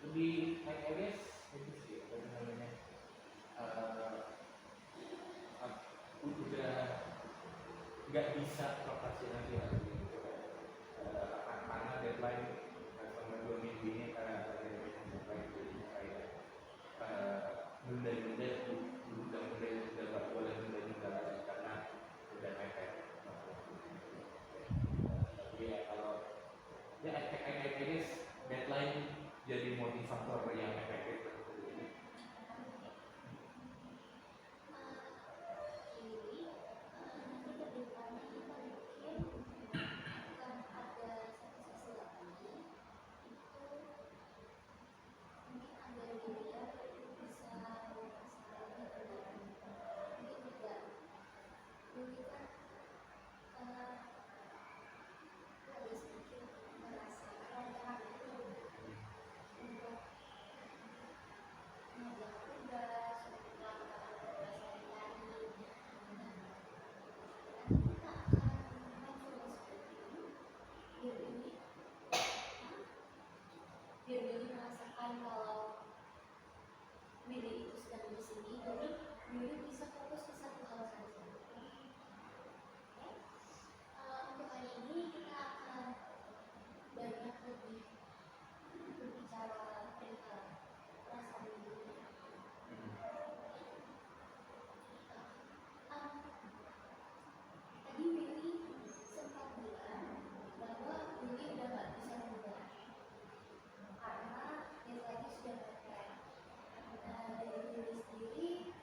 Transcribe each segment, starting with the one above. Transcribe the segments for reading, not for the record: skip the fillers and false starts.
Di I guess itu sih apa namanya udah nggak bisa prokrastinasi lagi gitu karena deadline selama 2 minggu ini karena ada deadline jadi kayak nunda-nunda udah nggak boleh nunda-nunda lagi karena udah mepet. Tapi ya kalau ya I guess deadline jadi motivator yang efektif. Biar Billy merasakan kalau Billy itu sedang di sini, jadi Billy bisa fokus ke satu hal saja. Oke? Untuk hari ini kita akan banyak lebih berbicara perihal perasaan Billy. Tadi Billy sempat bilang bahwa Billy udah nggak bisa berubah karena dia lagi sudah mepet. Dari Billy sendiri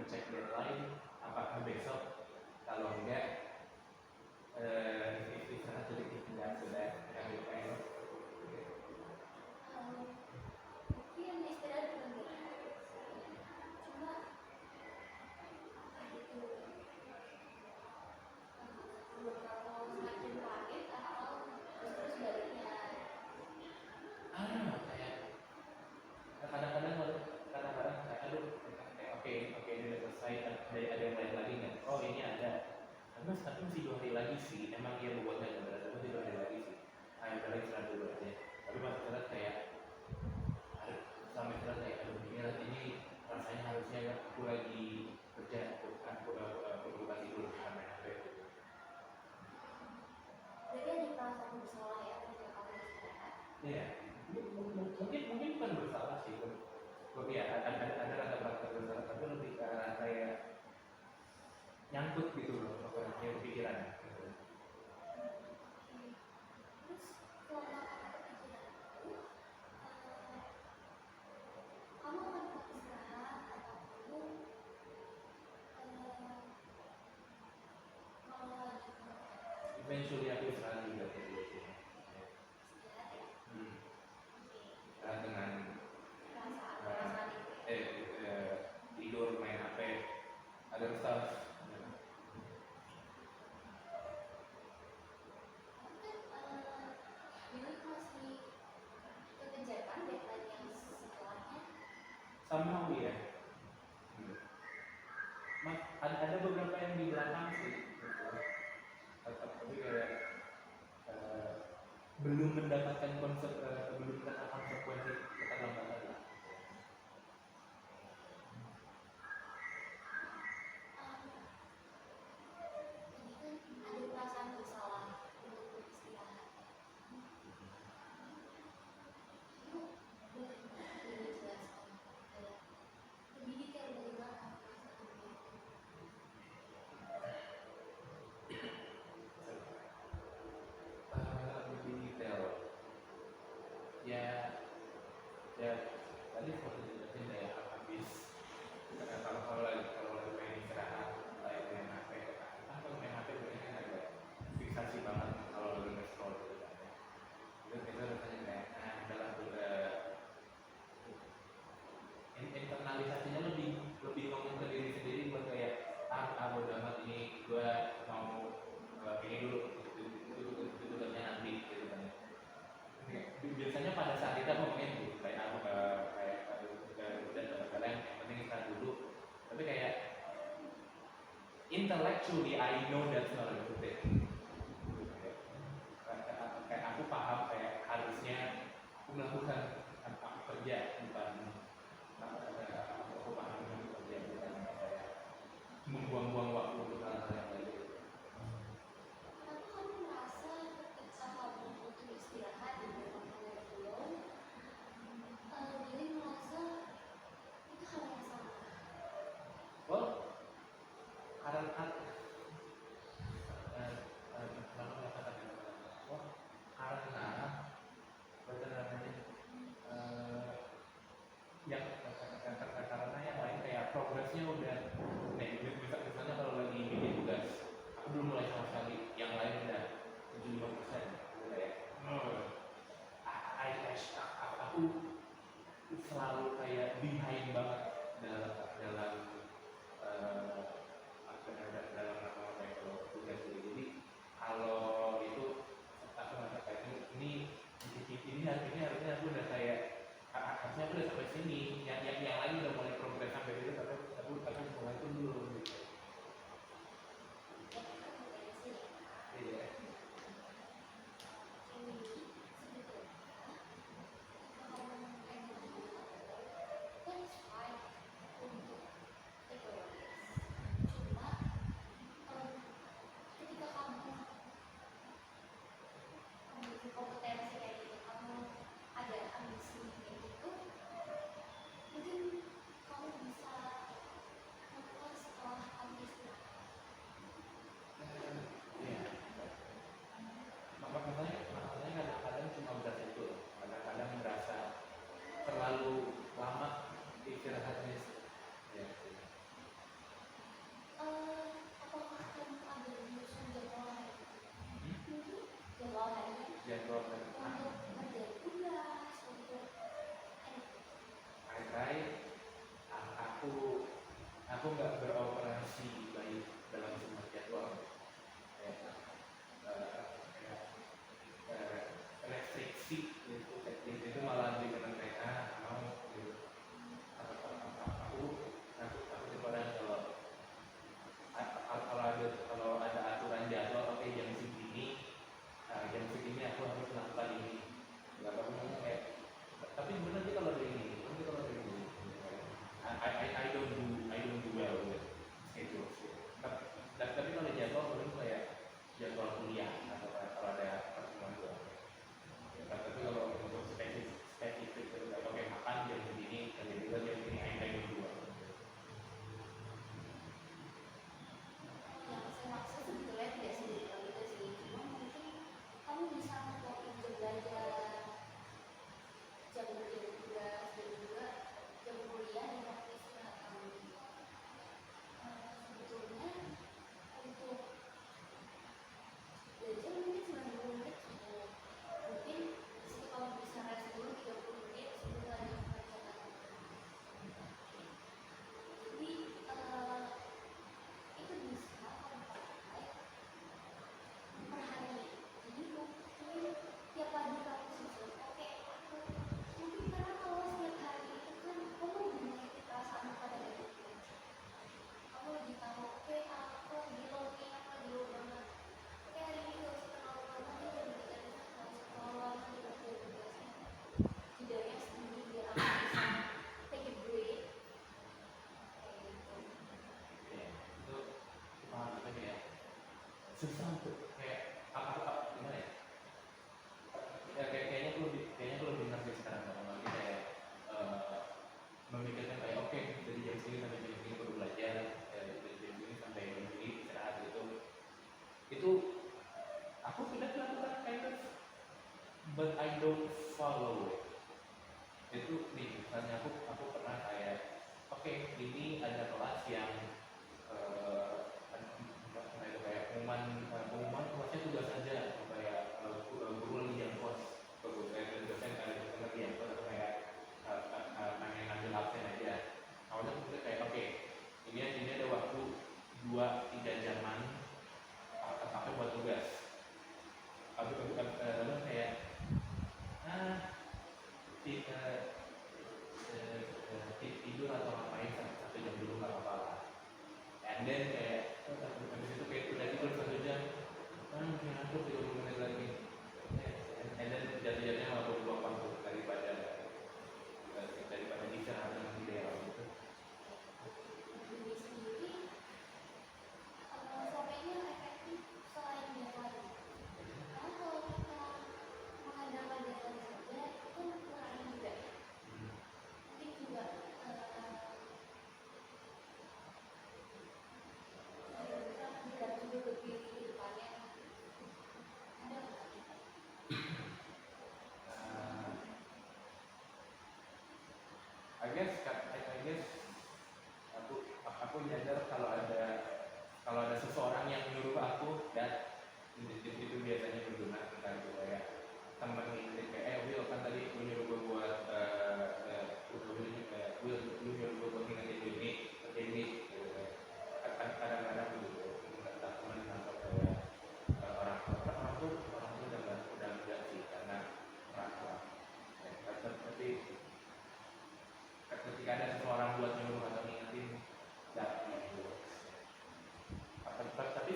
ngecek deadline, apakah besok, kalau enggak istirahat sedikit, enggak sudah kami pengen. Mungkin istirahat benar-benar cuma itu belum tahu semakin paket atau justru sebaliknya. Kayak kadang-kadang kayak aduh, kayak oke ini udah selesai, ada yang lain lagi nggak? Oh ini ada. Tapi masih 2 hari lagi sih. Emang dia bobotnya berat, tapi masih 2 hari lagi sih. Ayo balik istirahat dulu aja. Tapi pas istirahat kayak selama istirahat kayak aduh ini rasanya harusnya aku lagi kerja, aku kasih dulu bukan main HP. Jadi ada perasaan bersalah ya ketika kamu istirahat. Iya. Mungkin bukan bersalah sih. Ya, ada rasa bersalah, tapi lebih ke arah kayak nyangkut gitu loh, pokoknya pikiran. Terus selama kamu kepikiran itu, kamu akan tetap istirahat atau kamu mau lanjutkan Eventually aku istirahat juga kayak gitu. istirahat ya? Istirahat dengan Perasaan itu ya? tidur, main HP, other stuff. Tapi kan masih kekejar kan deadline yang setelahnya. Somehow ya. Ada beberapa yang di belakang sih, gitu. Tapi kayak belum mendapatkan belum kena konsekuensi keterlambatan lah. Tadi kan ada perasaan bersalah untuk beristirahat. Itu boleh dijelaskan kayak lebih detail bagaimana perasaan itu. Lebih detail. Ya tadi seperti dijelasin kayak habis kalau lagi main istirahat, kayak main HP, kan kalau main HP biasanya kan ada fiksasi banget kalau lagi nge-scroll gitu kan ya. Itu rasanya kayak adalah internalisasinya lebih ngomong ke diri sendiri buat kayak bodo amat ini gue mau ini dulu itu tugasnya nanti gitu kan. Biasanya pada saat kita ngomongin gitu kayak aku kayak udah kadang yang penting kita dulu, tapi kayak intellectually I know that's not a good thing. Kayak aku paham kayak harusnya aku melakukan aku kerja bukan aku paham aku kerja bukan kayak membuang-buang waktu untuk hal-hal yang lain. Tapi kamu merasa ketika kamu butuh istirahat di rumah kamu belum, jadi merasa itu hal yang sama. Well, karena karena yang lain kayak progresnya udah misalnya kalau lagi bikin tugas aku belum mulai sama sekali, yang lain udah 75% udah ya. Aku selalu kayak behind banget dalam dalam tugas ini. Jadi kalau itu aku merasa kayak ini harusnya aku udah kayak harusnya aku udah sampai sini, yang lain udah mulai progres sampai situ, tapi aku mulai itu dulu gitu. Ya kan potensi ya. Iya. Ini sebetulnya ketika kamu pengen that's fine untuk take a risk. Cuma ketika kamu memiliki kompetensi kayak gitu, kamu ada ambisi kayak gitu, mungkin aku nggak beroperasi baik dalam semua jadwal. Kayak, kayak, restriksi itu malah bikin mereka mau gitu. Aku tipe orang kalau ada aturan jadwal, oke jam segini aku harus melakukan ini. Nggak apa ngomong kayak, tapi benar sih kalau ada ini, I don't do well with schedule. Tapi kalau jadwal belum kayak jadwal kuliah atau kalau ada pertemuan gue. Tapi kalau untuk spesifik itu kayak oke makan jam segini, dan juga jam segini I don't do well. Yang saya maksud sebetulnya tidak sedetail itu sih, cuma mungkin kamu bisa memfokus untuk belajar jam tugas dan juga jam kuliah dan waktu istirahat kamu. Sebetulnya untuk belajar mungkin 90 menit cukup. Mungkin disitu kamu bisa rest dulu 30 menit sebelum lanjut kerjaan. Jadi itu bisa kamu pakai per hari. Jadi mungkin tiap pagi kamu susun, oke aku mungkin karena kalau setiap hari itu kan kamu lebih mengerti perasaan pada diri kamu lebih tahu, oke aku lagi low nih, aku lagi low banget, oke hari ini gak usah terlalu lama nih dan gak usah terlalu lama di waktu tugasnya, tidaknya seminggu biar aku bisa take a break kayak gitu. Itu paham apa ya? Susah untuk kayak apa gimana ya? Kayaknya aku lebih ngerti sekarang kalau lagi kayak memikirkan kayak oke dari jam segini sampai jam segini baru belajar, dari jam segini sampai jam segini istirahat gitu. Itu aku sudah melakukan kind of, but I don't follow it. Itu nih misalnya aku pernah kayak oke ini ada kelas yang itu kayak pengumuman kelasnya tugas aja kayak guru lagi yang kos dosen lagi yang kos atau kayak pengen ngambil absen aja. Awalnya aku pikir kayak oke ini ada waktu 2-3 jaman pakai buat tugas. Lalu kayak tidur atau ngapain 1 jam dulu nggak apa-apa lah. And then kayak habis itu kayak udah tidur 1 jam, mungkin aku 30 menit lagi. And then jatuh-jatuhnya malah berbuang waktu daripada istirahat dengan ideal gitu. Diri sendiri samainya efektif selain deadline. Karena kalau kita mengandalkan deadline saja itu kan kurang juga ya. Mungkin juga kita tidak juga berpikir ke depannya ada nggak? I guess aku nyadar kalau ada seseorang yang nyuruh aku dan itu biasanya berguna entah itu kayak temen ini kayak Will kan tadi lu nyuruh gue buat Will lu nyuruh gue buat ngingetin ini gitu kayak kadang-kadang gitu entah temen atau kayak orang tuh udah enggak sih karena merasa tapi ketika ada seseorang buat nyuruh atau ngingetin that works. Tapi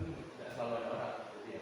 nggak selalu ada orang gitu ya.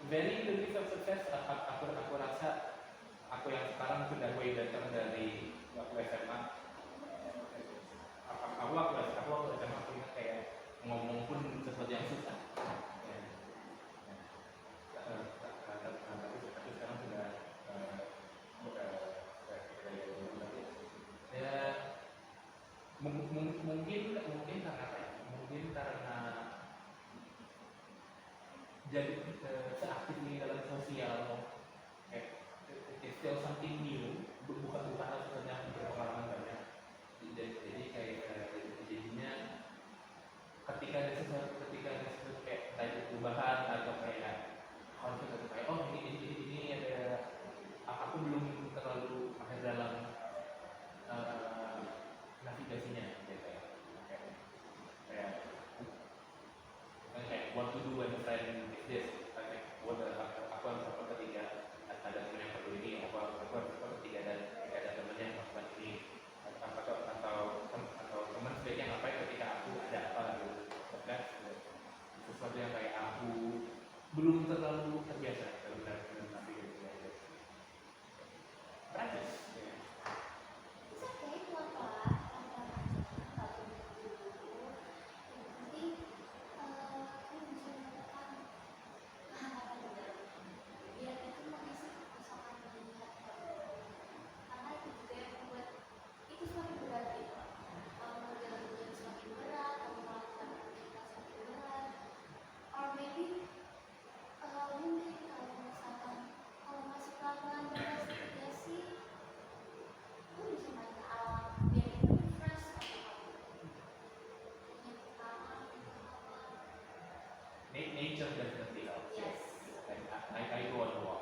very little of success. Aku rasa aku yang sekarang sudah way better dari waktu SMA. Aku SMA aku ingat kayak ngomong pun sesuatu yang susah. Ya. Tapi sekarang sudah ya mungkin karena apa ya? Mungkin karena jadi seaktif ini dalam sosial, it's still something new, bukan harus sesuatu berpengalaman banyak. Jadi kayak jadinya ketika ada sesuatu kayak ada perubahan atau kayak konflik atau kayak oh ini ada aku belum terlalu mahir dalam navigasinya gitu ya. Kayak what to do when a friend is this, kayak what aku harus apa ketika ada teman yang perlu ini, aku harus apa ketika ada teman yang melakukan ini, atau teman sebaiknya ngapain ketika aku ada apa gitu. Kan sesuatu yang kayak aku belum terlalu terbiasa dalam navigasi aja. Practice. It's okay, pelan-pelan nggak buru-buru. Yang penting kamu bisa menemukan kehangatan di dalamnya. Biar itu mengisi kekosongan melihat karena itu juga yang membuat itu semakin berat gitu. Kalau menjalan semakin berat, kalau melakukan aktivitas semakin berat, or maybe mungkin kalau misalkan kalau masih pelan-pelan berinvestigasi, kamu bisa main ke alam biar itu refresh yang pertama Nature definitely helps. yes. I go on a walk.